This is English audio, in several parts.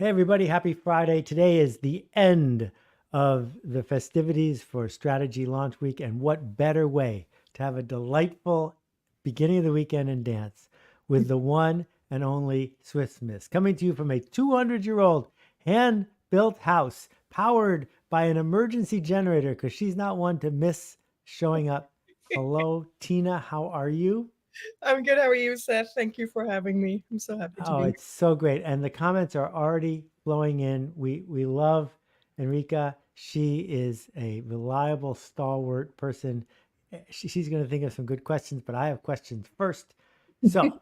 Hey, everybody, happy Friday. Today is the end of the festivities for Strategy Launch Week. And what better way to have a delightful beginning of the weekend and dance with the one and only Swiss Miss, coming to you from a 200-year-old hand-built house powered by an emergency generator because she's not one to miss showing up. Hello, Tina. How are you? I'm good. How are you, Seth? Thank you for having me. I'm so happy to Oh, be here. it's so great. And the comments are already flowing in. We love Enrica. She is a reliable, stalwart person. She's going to think of some good questions, but I have questions first. So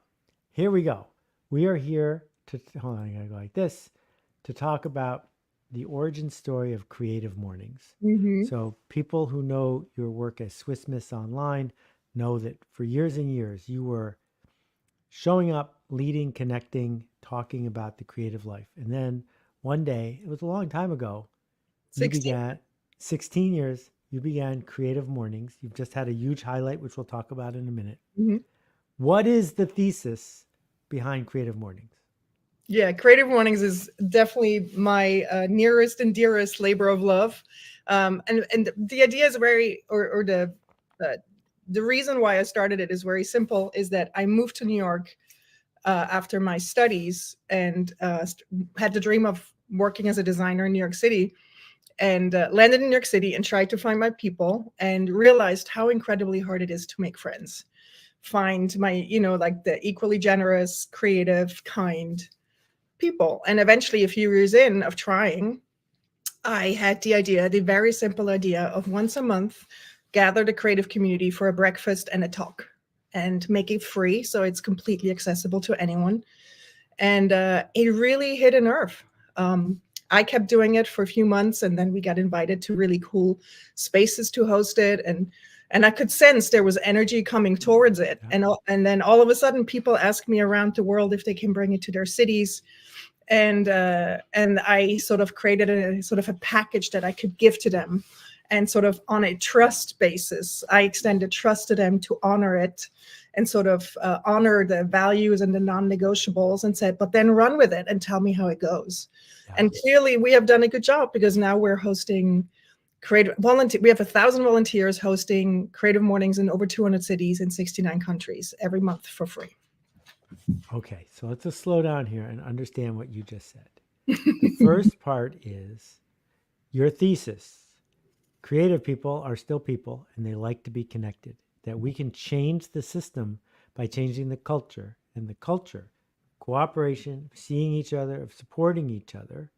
here we go. We are here to, hold on, I got to go like this, to talk about the origin story of Creative Mornings. Hmm. So people who know your work as Swiss Miss Online know that for years and years you were showing up, leading, connecting, talking about the creative life. And then one day, it was a long time ago, you 16. began 16 years, you began Creative Mornings. You've just had a huge highlight, which we'll talk about in a minute. Hmm. What is the thesis behind Creative Mornings? Yeah, Creative Mornings is definitely my nearest and dearest labor of love. And the idea is or uh, the reason why I started it is very simple, is that I moved to New York after my studies and had the dream of working as a designer in New York City, and landed in New York City and tried to find my people and realized how incredibly hard it is to make friends, find my, like the equally generous, creative, kind people. And eventually, a few years in of trying, I had the very simple idea of once a month, gather the creative community for a breakfast and a talk and make it free. So it's completely accessible to anyone. And it really hit a nerve. I kept doing it for a few months, and then we got invited to really cool spaces to host it, and I could sense there was energy coming towards it. Yeah. And then all of a sudden, people ask me around the world if they can bring it to their cities, and I sort of created a sort of a package that I could give to them, and sort of on a trust basis, I extended trust to them to honor it, and sort of honor the values and the non-negotiables, and said, but then run with it and tell me how it goes. Yeah. And clearly, we have done a good job, because now we're hosting creative volunteer. We have 1,000 volunteers hosting Creative Mornings in over 200 cities in 69 countries every month for free. Okay, so let's just slow down here and understand what you just said. The first part is your thesis. Creative people are still people and they like to be connected. That we can change the system by changing the culture. And the culture, cooperation, seeing each other, of supporting each other,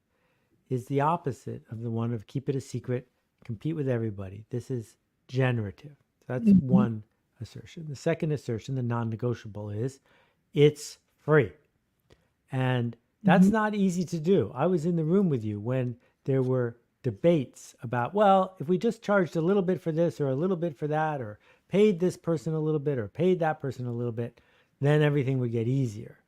is the opposite of the one of keep it a secret, compete with everybody. This is generative. That's Mhm. one assertion. The second assertion, the non negotiable, is it's free. And that's Mhm. not easy to do. I was in the room with you when there were debates about, well, if we just charged a little bit for this or a little bit for that, or paid this person a little bit or paid that person a little bit, then everything would get easier.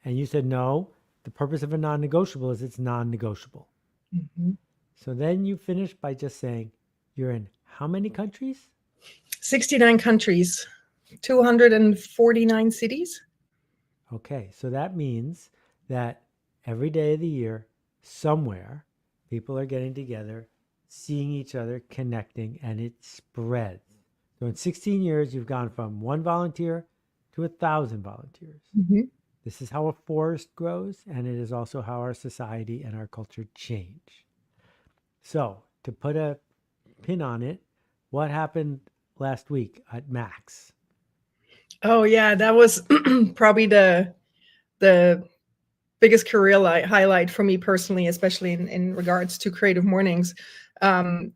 And you said, no, the purpose of a non negotiable is it's non negotiable. Mhm. So then you finished by just saying, you're in how many countries? 69 countries, 249 cities. Okay, so that means that every day of the year, somewhere, people are getting together, seeing each other, connecting, and it spreads. So in 16 years, you've gone from one volunteer to 1,000 volunteers. Mhm. This is how a forest grows, and it is also how our society and our culture change. So, to put a pin on it, what happened last week at Max? Oh yeah, that was probably the biggest career highlight for me personally, especially in regards to Creative Mornings. Um,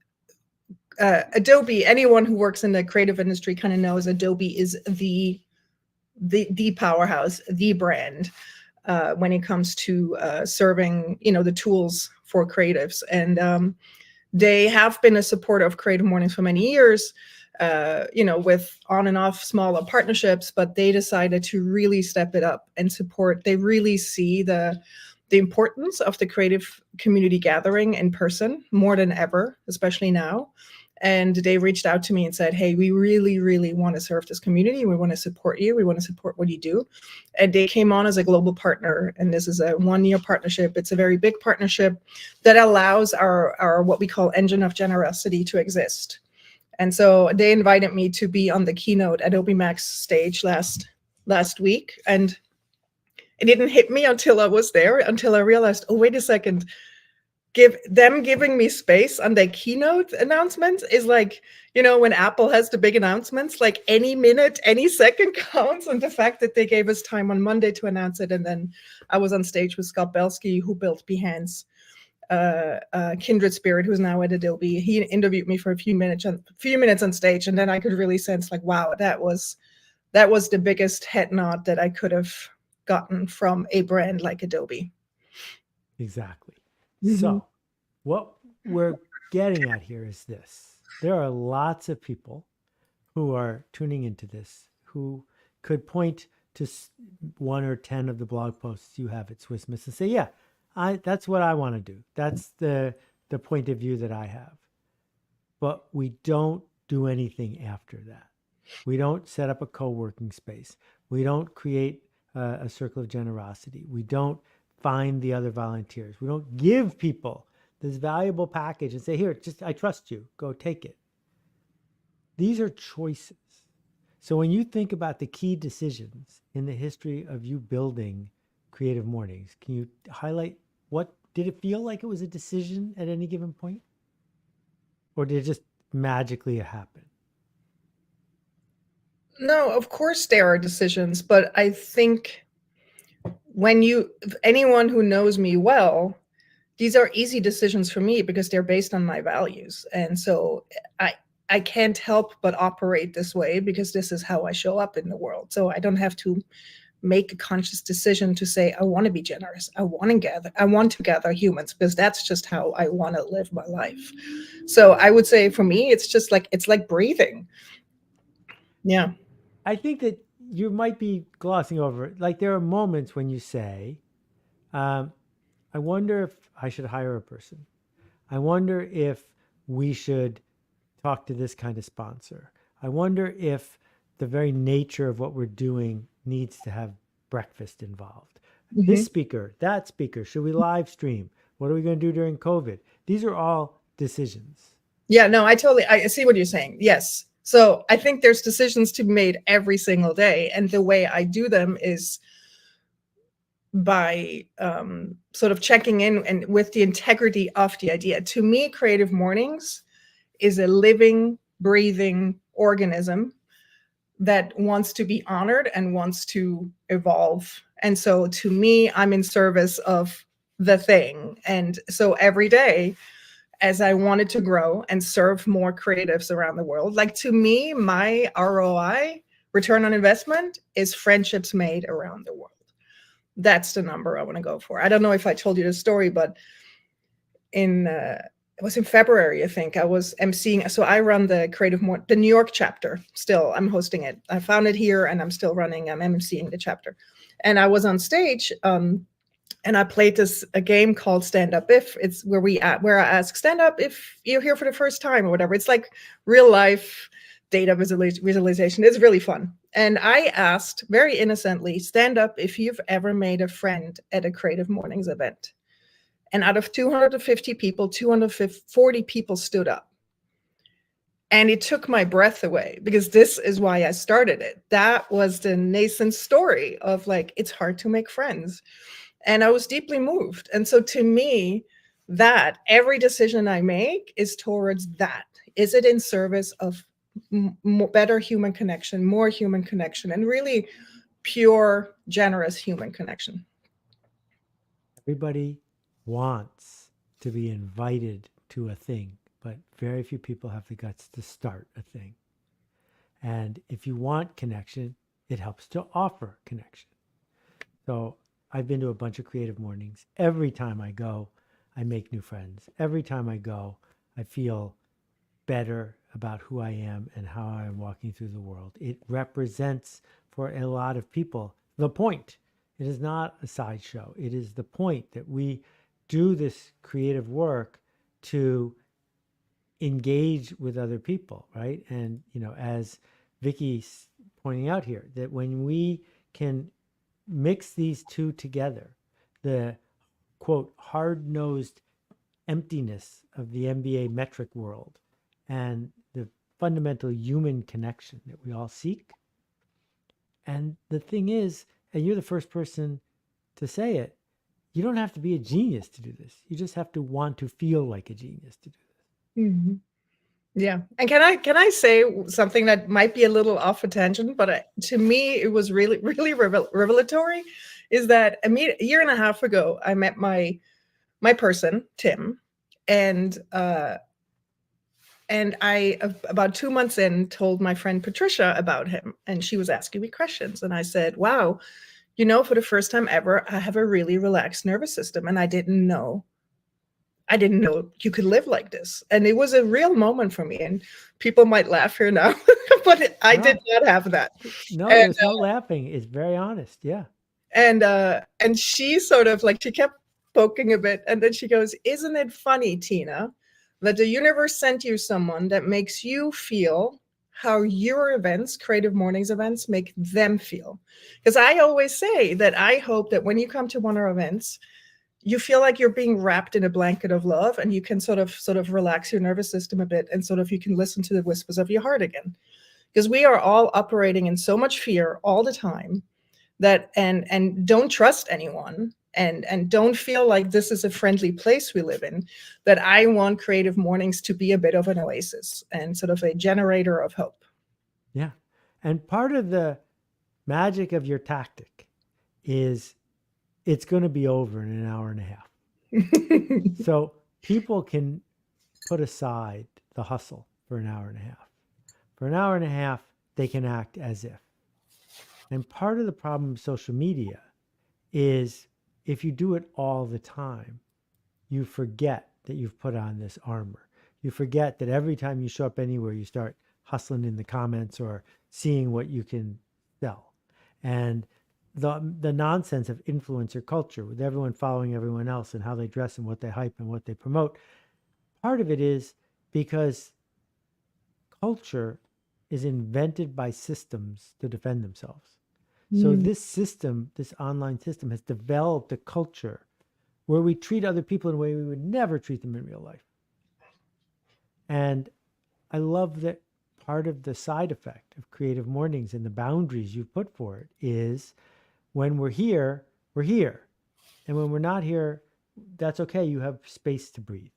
Adobe, anyone who works in the creative industry kind of knows Adobe is the powerhouse, the brand when it comes to serving, the tools for creatives. And they have been a supporter of Creative Mornings for many years, with on and off smaller partnerships, but they decided to really step it up and support. They really see the importance of the creative community gathering in person more than ever, especially now. And they reached out to me and said, hey, we really, really want to serve this community. We want to support you. We want to support what you do. And they came on as a global partner. And this is a 1-year partnership. It's a very big partnership that allows our what we call engine of generosity to exist. And so they invited me to be on the keynote Adobe Max stage last week. And it didn't hit me until I was there, until I realized, oh, wait a second, giving me space on their keynote announcements is like, when Apple has the big announcements, like any minute, any second counts. And the fact that they gave us time on Monday to announce it. And then I was on stage with Scott Belsky, who built Behance, kindred spirit, who's now at Adobe. He interviewed me for a few minutes on stage. And then I could really sense like, wow, that was the biggest head nod that I could have gotten from a brand like Adobe. Exactly. So what we're getting at here is this. There are lots of people who are tuning into this who could point to 1 or 10 of the blog posts you have at Swiss Miss and say, yeah, that's what I want to do. That's the point of view that I have. But we don't do anything after that. We don't set up a co-working space. We don't create a circle of generosity. We don't find the other volunteers. We don't give people this valuable package and say, here, I trust you, go take it. These are choices. So when you think about the key decisions in the history of you building Creative Mornings, can you highlight what, did it feel like it was a decision at any given point? Or did it just magically happen? No, of course there are decisions, but I think anyone who knows me well, these are easy decisions for me because they're based on my values. And so I can't help but operate this way because this is how I show up in the world. So I don't have to make a conscious decision to say, I want to be generous. I want to gather humans because that's just how I want to live my life. So I would say for me, it's like breathing. Yeah. I think that you might be glossing over it. Like there are moments when you say, I wonder if I should hire a person. I wonder if we should talk to this kind of sponsor. I wonder if the very nature of what we're doing needs to have breakfast involved. This speaker, that speaker, should we live stream? What are we going to do during COVID? These are all decisions. Yeah, no, I see what you're saying. Yes. So I think there's decisions to be made every single day. And the way I do them is by sort of checking in and with the integrity of the idea. To me, Creative Mornings is a living, breathing organism that wants to be honored and wants to evolve. And so to me, I'm in service of the thing. And so every day, as I wanted to grow and serve more creatives around the world, like to me, my ROI, return on investment, is friendships made around the world. That's the number I want to go for. I don't know if I told you the story, but it was in February, I think. I was emceeing. So I run the the New York chapter. Still, I'm hosting it. I found it here and I'm emceeing the chapter. And I was on stage and I played a game called Stand Up If. It's where I ask, stand up if you're here for the first time or whatever. It's like real life data visualization. It's really fun. And I asked very innocently, stand up if you've ever made a friend at a Creative Mornings event. And out of 250 people, 240 people stood up. And it took my breath away because this is why I started it. That was the nascent story of like, it's hard to make friends. And I was deeply moved. And so to me, that every decision I make is towards that. Is it in service of better human connection, more human connection, and really pure, generous human connection? Everybody wants to be invited to a thing, but very few people have the guts to start a thing. And if you want connection, it helps to offer connection. So I've been to a bunch of Creative Mornings. Every time I go, I make new friends. Every time I go, I feel better about who I am and how I'm walking through the world. It represents for a lot of people the point. It is not a sideshow. It is the point that we do this creative work to engage with other people, right? And, as Vicky's pointing out here, that when we can mix these two together, the quote, hard-nosed emptiness of the MBA metric world and the fundamental human connection that we all seek. And the thing is, and you're the first person to say it, you don't have to be a genius to do this. You just have to want to feel like a genius to do this. Mm-hmm. Yeah. And can I say something that might be a little off a tangent, but to me, it was really, really revelatory, is that a year and a half ago, I met my person, Tim, and I, about 2 months in, told my friend Patricia about him, and she was asking me questions. And I said, wow, for the first time ever, I have a really relaxed nervous system, and I didn't know you could live like this. And it was a real moment for me. And people might laugh here now, but I did not have that. No, there's no laughing. It's very honest. Yeah. And she sort of she kept poking a bit. And then she goes, isn't it funny, Tina, that the universe sent you someone that makes you feel how your events, Creative Mornings events, make them feel? Because I always say that I hope that when you come to one of our events, you feel like you're being wrapped in a blanket of love, and you can sort of relax your nervous system a bit, and you can listen to the whispers of your heart again. Because we are all operating in so much fear all the time that and don't trust anyone, and don't feel like this is a friendly place we live in, that I want Creative Mornings to be a bit of an oasis and sort of a generator of hope. Yeah. And part of the magic of your tactic is it's going to be over in an hour and a half. So people can put aside the hustle for an hour and a half. For an hour and a half, they can act as if. And part of the problem of social media is if you do it all the time, you forget that you've put on this armor. You forget that every time you show up anywhere, you start hustling in the comments or seeing what you can sell. And the nonsense of influencer culture, with everyone following everyone else and how they dress and what they hype and what they promote, part of it is because culture is invented by systems to defend themselves. So this system, this online system, has developed a culture where we treat other people in a way we would never treat them in real life. And I love that part of the side effect of Creative Mornings and the boundaries you've put for it is when we're here, we're here. And when we're not here, that's okay. You have space to breathe,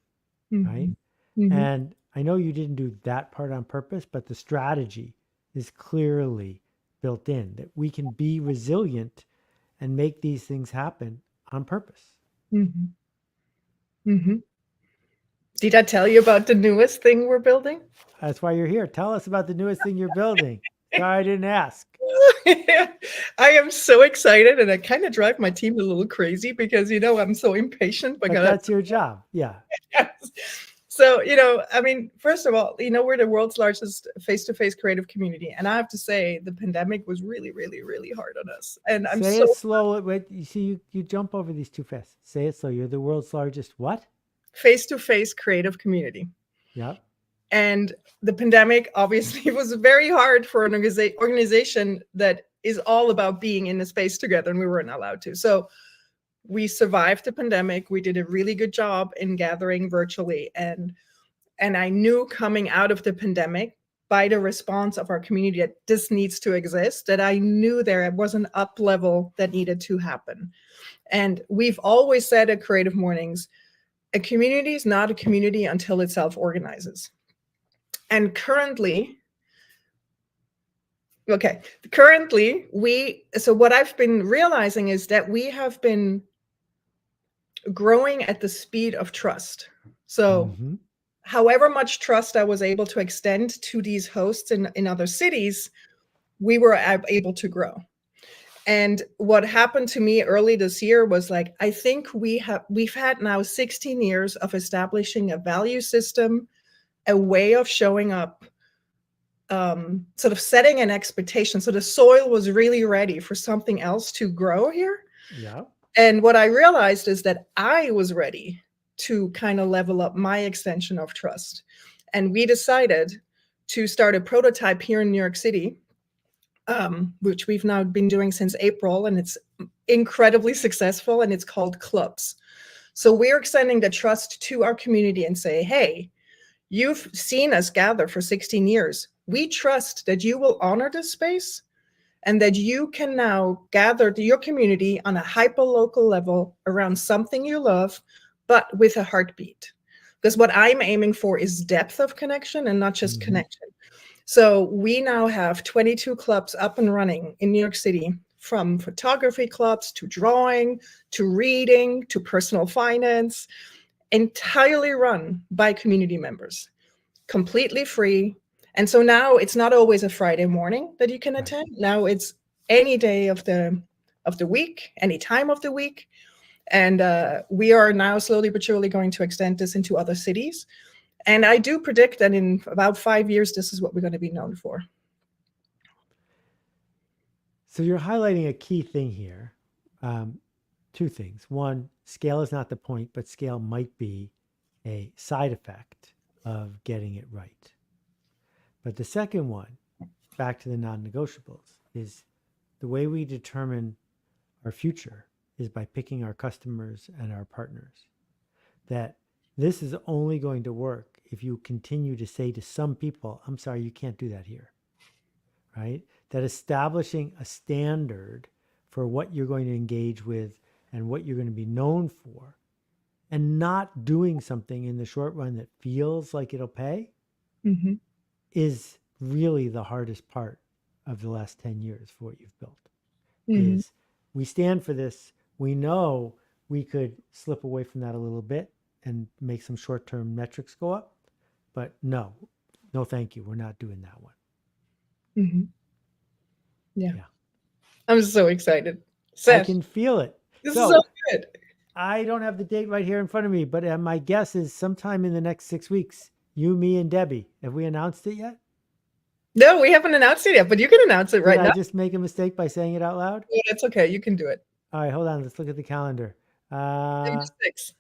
right? And I know you didn't do that part on purpose, but the strategy is clearly built in, that we can be resilient and make these things happen on purpose. Did I tell you about the newest thing we're building? That's why you're here. Tell us about the newest thing you're building. Sorry, I didn't ask. I am so excited, and I kind of drive my team a little crazy because, I'm so impatient. But that's your job. Yeah. Yes. So, I mean, first of all, we're the world's largest face-to-face creative community. And I have to say, the pandemic was really, really, really hard on us. And I'm Say it slow. Wait, you see, you jump over these too fast. Say it slow. You're the world's largest what? Face-to-face creative community. Yeah. And the pandemic obviously was very hard for an organization that is all about being in the space together, and we weren't allowed to. So we survived the pandemic. We did a really good job in gathering virtually. And I knew coming out of the pandemic, by the response of our community, that this needs to exist, that I knew there was an up level that needed to happen. And we've always said at Creative Mornings, a community is not a community until it self-organizes. And currently, so what I've been realizing is that we have been growing at the speed of trust. So however much trust I was able to extend to these hosts in other cities, we were able to grow. And what happened to me early this year was I think we've had now 16 years of establishing a value system, a way of showing up, sort of setting an expectation. So the soil was really ready for something else to grow here. Yeah. And what I realized is that I was ready to kind of level up my extension of trust. And we decided to start a prototype here in New York City, which we've now been doing since April, and it's incredibly successful, and it's called Clubs. So we're extending the trust to our community and say, hey, you've seen us gather for 16 years. We trust that you will honor this space and that you can now gather to your community on a hyper-local level around something you love, but with a heartbeat. Because what I'm aiming for is depth of connection and not just connection. So we now have 22 clubs up and running in New York City, from photography clubs to drawing, to reading, to personal finance, entirely run by community members, completely free. And so now it's not always a Friday morning that you can attend. Now it's any day of the week, any time of the week. And we are now slowly but surely going to extend this into other cities. And I do predict that in about 5 years, this is what we're going to be known for. So you're highlighting a key thing here. Two things. One, scale is not the point, but scale might be a side effect of getting it right. But the second one, back to the non-negotiables, is the way we determine our future is by picking our customers and our partners. That this is only going to work if you continue to say to some people, I'm sorry, you can't do that here, right? That establishing a standard for what you're going to engage with and what you're going to be known for, and not doing something in the short run that feels like it'll pay, is really the hardest part of the last 10 years for what you've built. Is we stand for this. We know we could slip away from that a little bit and make some short-term metrics go up, but no, thank you. We're not doing that one. Yeah. I'm so excited. Seth, I can feel it. This is so good. I don't have the date right here in front of me, but my guess is sometime in the next 6 weeks, you, me, and Debbie. Have we announced it yet? No, we haven't announced it yet, but you can announce it right now. Did I just make a mistake by saying it out loud? Yeah, it's okay. You can do it. All right, hold on. Let's look at the calendar. December 6th.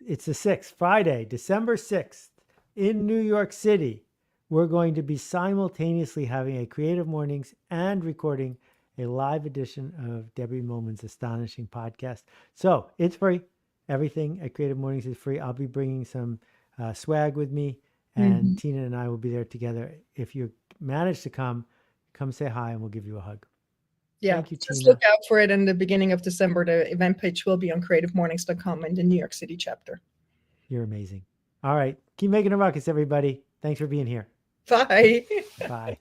It's the 6th, Friday, December 6th in New York City. We're going to be simultaneously having a Creative Mornings and recording a live edition of Debbie Momin's Astonishing Podcast. So it's free. Everything at Creative Mornings is free. I'll be bringing some swag with me, and Tina and I will be there together. If you manage to come say hi and we'll give you a hug. Yeah, Thank you, just Tina. look out for it in the beginning of December. The event page will be on creativemornings.com in the New York City chapter. You're amazing. All right. Keep making a ruckus, everybody. Thanks for being here. Bye. Bye.